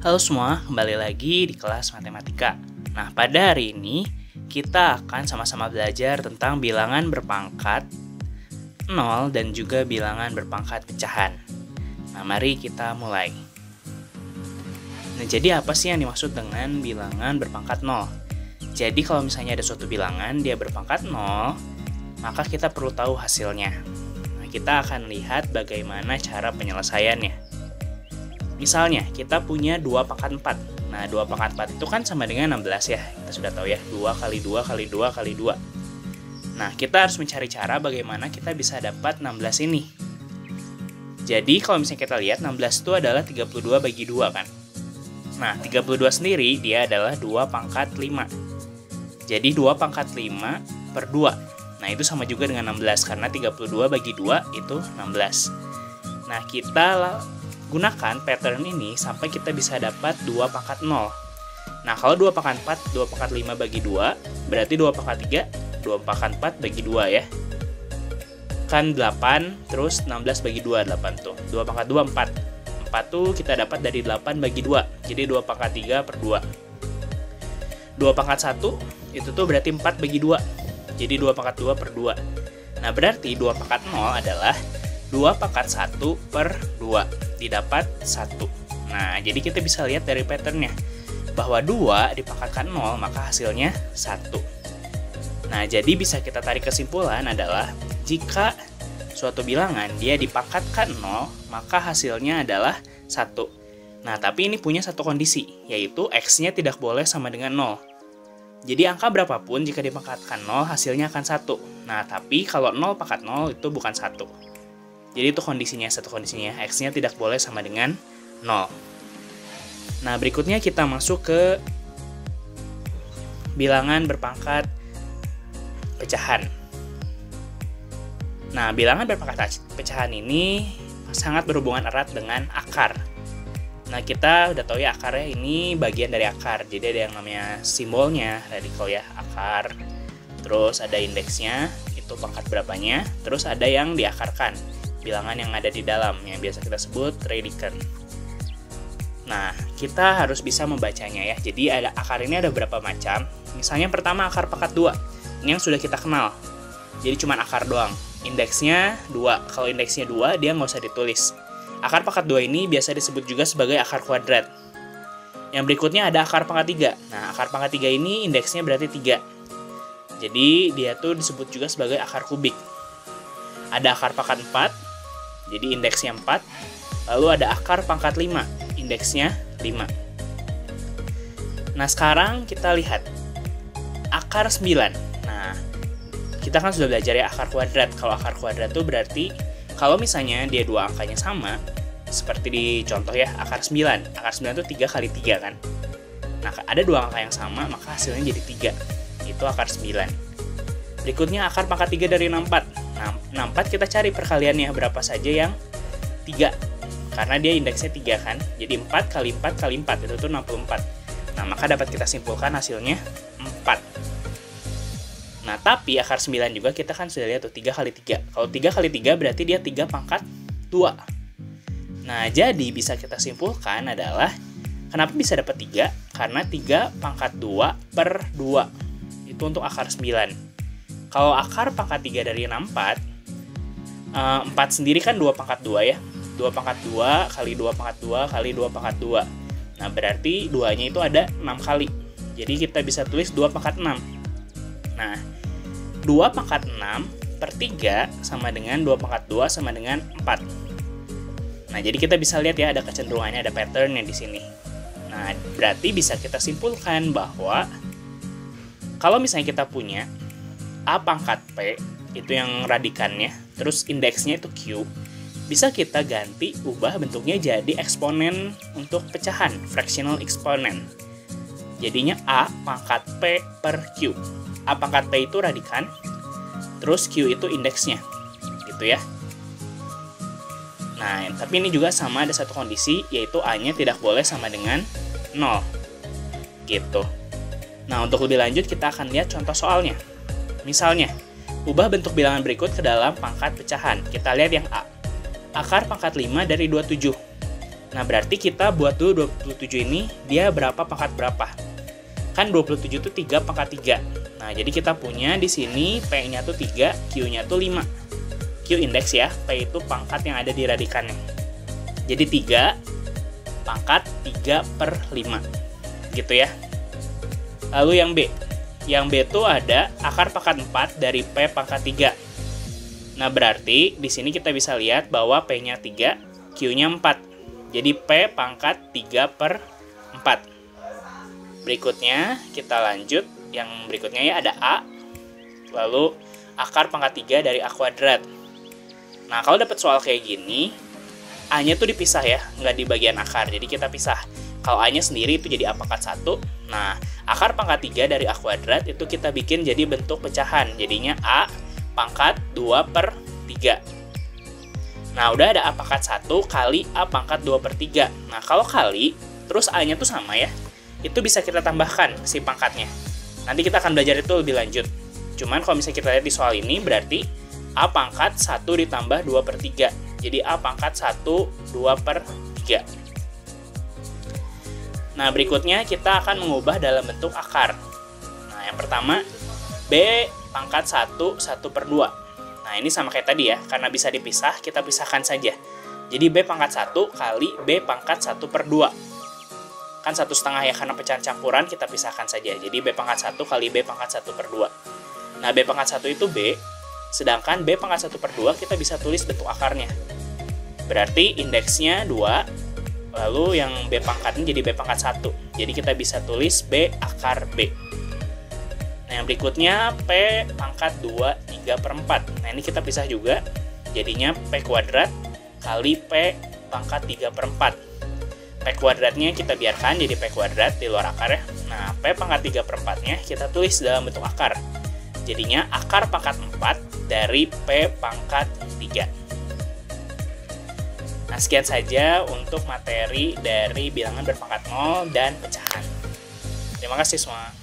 Halo semua, kembali lagi di kelas matematika. Nah, pada hari ini kita akan sama-sama belajar tentang bilangan berpangkat 0 dan juga bilangan berpangkat pecahan. Nah, mari kita mulai. Nah, jadi apa sih yang dimaksud dengan bilangan berpangkat 0? Jadi kalau misalnya ada suatu bilangan, dia berpangkat 0, maka kita perlu tahu hasilnya. Nah, kita akan lihat bagaimana cara penyelesaiannya. Misalnya, kita punya 2 pangkat 4. Nah, 2 pangkat 4 itu kan sama dengan 16 ya. Kita sudah tahu ya, 2 kali 2 kali 2 kali 2. Nah, kita harus mencari cara bagaimana kita bisa dapat 16 ini. Jadi, kalau misalnya kita lihat, 16 itu adalah 32 bagi 2 kan. Nah, 32 sendiri, dia adalah 2 pangkat 5. Jadi, 2 pangkat 5 per 2. Nah, itu sama juga dengan 16, karena 32 bagi 2 itu 16. Nah, kita gunakan pattern ini sampai kita bisa dapat 2 pangkat 0. Nah, kalau 2 pangkat 4, 2 pangkat 5 bagi 2, berarti 2 pangkat 3, 2 pangkat 4 bagi 2 ya. Kan 8, terus 16 bagi 2, 8 tuh. 2 pangkat 2, 4. 4 tuh kita dapat dari 8 bagi 2, jadi 2 pangkat 3 per 2. 2 pangkat 1, itu tuh berarti 4 bagi 2, jadi 2 pangkat 2 per 2. Nah, berarti 2 pangkat 0 adalah 2 pangkat 1 per 2. Didapat 1. Nah, jadi kita bisa lihat dari patternnya bahwa 2 dipangkatkan 0, maka hasilnya 1. Nah, jadi bisa kita tarik kesimpulan adalah jika suatu bilangan dia dipangkatkan 0, maka hasilnya adalah 1. Nah, tapi ini punya satu kondisi, yaitu X-nya tidak boleh sama dengan 0. Jadi angka berapapun jika dipangkatkan 0, hasilnya akan 1. Nah, tapi kalau 0 pangkat 0 itu bukan 1. Jadi itu kondisinya, satu kondisinya, X-nya tidak boleh sama dengan 0. Nah, berikutnya kita masuk ke bilangan berpangkat pecahan. Nah, bilangan berpangkat pecahan ini sangat berhubungan erat dengan akar. Nah, kita udah tahu ya akarnya ini bagian dari akar. Jadi ada yang namanya simbolnya, radikal ya, akar. Terus ada indeksnya, itu pangkat berapanya. Terus ada yang diakarkan, bilangan yang ada di dalam, yang biasa kita sebut radikand. Nah, kita harus bisa membacanya ya. Jadi ada akar ini ada beberapa macam. Misalnya yang pertama akar pangkat 2. Ini yang sudah kita kenal. Jadi cuma akar doang. Indeksnya 2. Kalau indeksnya 2, dia nggak usah ditulis. Akar pangkat 2 ini biasa disebut juga sebagai akar kuadrat. Yang berikutnya ada akar pangkat 3. Nah, akar pangkat 3 ini indeksnya berarti 3. Jadi dia tuh disebut juga sebagai akar kubik. Ada akar pangkat 4. Jadi indeksnya 4. Lalu ada akar pangkat 5. Indeksnya 5. Nah, sekarang kita lihat akar 9. Nah, kita kan sudah belajar ya akar kuadrat. Kalau akar kuadrat itu berarti kalau misalnya dia dua angkanya sama, seperti di contoh ya, akar 9. Akar 9 itu 3 kali 3 kan. Nah, ada dua angka yang sama, maka hasilnya jadi 3. Itu akar 9. Berikutnya akar pangkat 3 dari 64. Nah, 64 kita cari perkaliannya berapa saja yang 3. Karena dia indeksnya 3 kan. Jadi 4 kali 4 kali 4 itu tuh 64. Nah, maka dapat kita simpulkan hasilnya 4. Nah, tapi akar 9 juga kita kan sudah lihat tuh 3 kali 3. Kalau 3 kali 3 berarti dia 3 pangkat 2. Nah, jadi bisa kita simpulkan adalah kenapa bisa dapat 3? Karena 3 pangkat 2 per 2. Itu untuk akar 9. Kalau akar pangkat 3 dari 64, 4 sendiri kan 2 pangkat 2 ya. 2 pangkat 2 kali 2 pangkat 2 kali 2 pangkat 2. Nah, berarti 2-nya itu ada 6 kali. Jadi kita bisa tulis 2 pangkat 6. Nah, 2 pangkat 6 per 3 sama dengan 2 pangkat 2 sama dengan 4. Nah, jadi kita bisa lihat ya ada kecenderungannya, ada patternnya di sini. Nah, berarti bisa kita simpulkan bahwa kalau misalnya kita punya A pangkat P, itu yang radikannya, terus indeksnya itu Q, bisa kita ganti, ubah bentuknya jadi eksponen untuk pecahan, fractional exponent. Jadinya A pangkat P per Q. A pangkat P itu radikan, terus Q itu indeksnya, gitu ya. Nah, tapi ini juga sama, ada satu kondisi, yaitu A-nya tidak boleh sama dengan 0, gitu. Nah, untuk lebih lanjut kita akan lihat contoh soalnya. Misalnya, ubah bentuk bilangan berikut ke dalam pangkat pecahan. Kita lihat yang A. Akar pangkat 5 dari 27. Nah, berarti kita buat dulu 27 ini, dia berapa pangkat berapa? Kan 27 itu 3 pangkat 3. Nah, jadi kita punya di sini P-nya tuh 3, Q-nya tuh 5. Q indeks ya, P itu pangkat yang ada di radikannya. Jadi 3 pangkat 3 per 5. Gitu ya. Lalu yang B. Yang B itu ada akar pangkat 4 dari P pangkat 3. Nah, berarti di sini kita bisa lihat bahwa P-nya 3, Q-nya 4. Jadi P pangkat 3 per 4. Berikutnya kita lanjut. Yang berikutnya ya ada A. Lalu akar pangkat 3 dari A kuadrat. Nah, kalau dapat soal kayak gini, A-nya tuh dipisah ya, nggak di bagian akar. Jadi kita pisah. Kalau A-nya sendiri itu jadi A pangkat 1. Nah, akar pangkat 3 dari A kuadrat itu kita bikin jadi bentuk pecahan. Jadinya A pangkat 2 per 3. Nah, udah ada A pangkat 1 kali A pangkat 2 per 3. Nah, kalau kali, terus A-nya tuh sama ya, itu bisa kita tambahkan si pangkatnya. Nanti kita akan belajar itu lebih lanjut. Cuman kalau misalnya kita lihat di soal ini, berarti A pangkat 1 ditambah 2 per 3. Jadi A pangkat 1, 2 per 3. Nah, berikutnya kita akan mengubah dalam bentuk akar. Nah, yang pertama, B pangkat 1, 1 per 2. Nah, ini sama kayak tadi ya, karena bisa dipisah, kita pisahkan saja. Jadi B pangkat 1 kali B pangkat 1 per 2. Kan 1,5 ya, karena pecahan campuran kita pisahkan saja. Jadi B pangkat 1 kali B pangkat 1 per 2. Nah, B pangkat 1 itu B, sedangkan B pangkat 1 per 2 kita bisa tulis bentuk akarnya. Berarti indeksnya 2, lalu yang B pangkatnya jadi B pangkat 1. Jadi kita bisa tulis B akar B. Nah, yang berikutnya P pangkat 2, 3 per 4. Nah, ini kita pisah juga. Jadinya P kuadrat kali P pangkat 3 per 4. P kuadratnya kita biarkan jadi P kuadrat di luar akar ya. Nah, P pangkat 3 per 4-nya kita tulis dalam bentuk akar. Jadinya akar pangkat 4 dari P pangkat 3. Nah, sekian saja untuk materi dari bilangan berpangkat 0 dan pecahan. Terima kasih semua.